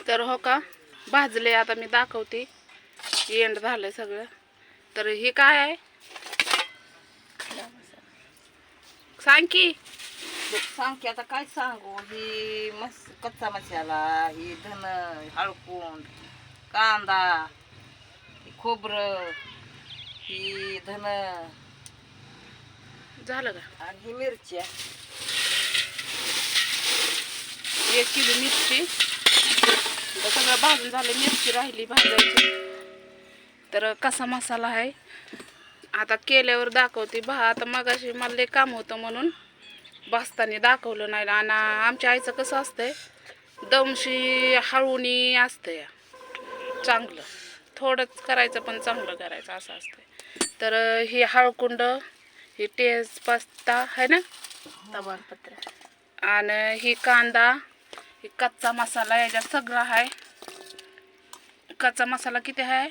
तर हो का भाजले आता मी दाखवते एंड झालंय सगळं. तर हे काय आहे सांग की. सांग की आता काय सांगू. ही कच्चा मसाला, ही धन, हळकुंड, कांदा, ही खोबरं, ही धन झालं का. आणि ही मिरच्या. 1 किलो मिरची. तर सगळं भाजून झालं, मिरची राहिली भाजायची. तर कसा मसाला आहे आता केल्यावर दाखवते. आता मगाशी मला लय काम होतं म्हणून भाजताना दाखवलं नाही. आणि आमच्या आईचं कसं असतंय दमशी हळूनी असतंय चांगलं. थोडंच करायचं पण चांगलं करायचं असं असतंय. तर ही हळकुंड, ही तेजपत्ता आहे ना, तमालपत्र, आणि ही कांदा, ही कच्चा मसाला. याच्यात सगळं आहे. कच्चा मसाला किती आहे,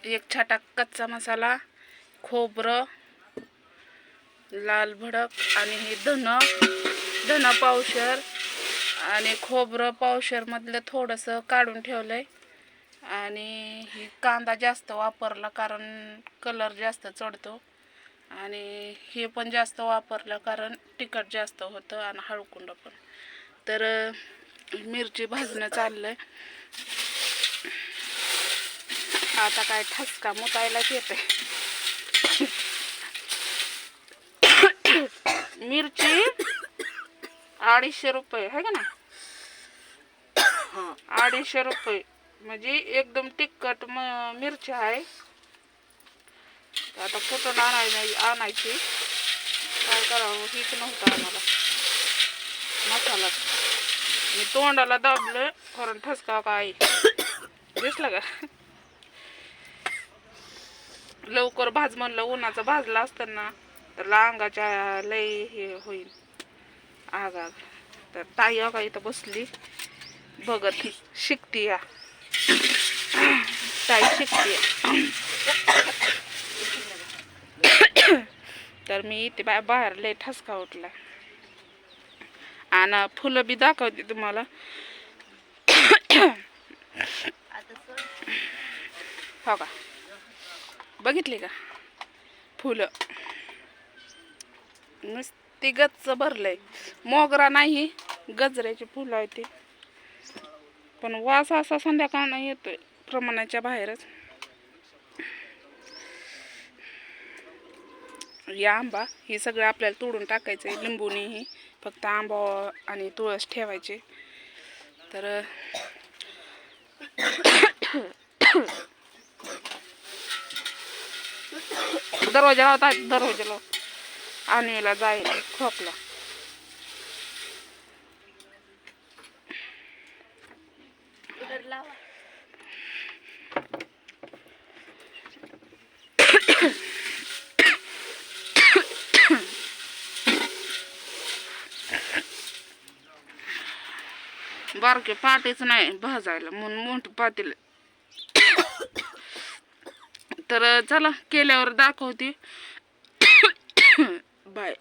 1 छटाक कच्चा मसाला, खोबरं लाल भडक, आणि हे धन पावशर, आणि खोबरं पावशर मधलं थोडंसं काढून ठेवलंय. आणि ही कांदा जास्त वापरला कारण कलर जास्त चढतो. आणि हे पण जास्त वापरलं कारण तिखट जास्त होतं, आणि हळकुंड पण. तर मिरची भाजणं चाललंय. आता काय ठसका मुतायलाच येते. मिरची 250 रुपये आहे का ना, 250 रुपये म्हणजे एकदम तिखट मिरची आहे. आता कुठून आणायची काय करावं हीच नव्हतं आम्हाला मसाला. मी तोंडाला दाबलं कारण ठसका काय दिसलं का. लवकर भाज म्हणलं, उन्हाचं भाजलं असतं ना तर अंगाच्या लय हे होईल आग. तर ताई का इथं बसली बघत शिकती या ताई शिकते. तर मी इथे बाहेर लय ठसका उठला. आणि फुलं बी दाखवते तुम्हाला. हो का, बघितली का फुलं नुसती गच्च भरलंय. मोगरा नाही, गजऱ्याची फुलं आहे ती. पण वास असा संध्याकाळ नाही येतोय प्रमाणाच्या बाहेरच. या आंबा हे सगळं आपल्याला तोडून टाकायचंय. लिंबूनी ही फक्त आंबा आणि तुळस ठेवायचे. तर दरवाजा लावता, दरवाजा आणीला जाईल खोकला. बारके पाटीच नाही भाजायला म्हणून मोठं पातील. तर चला केल्यावर दाखवते. बाय.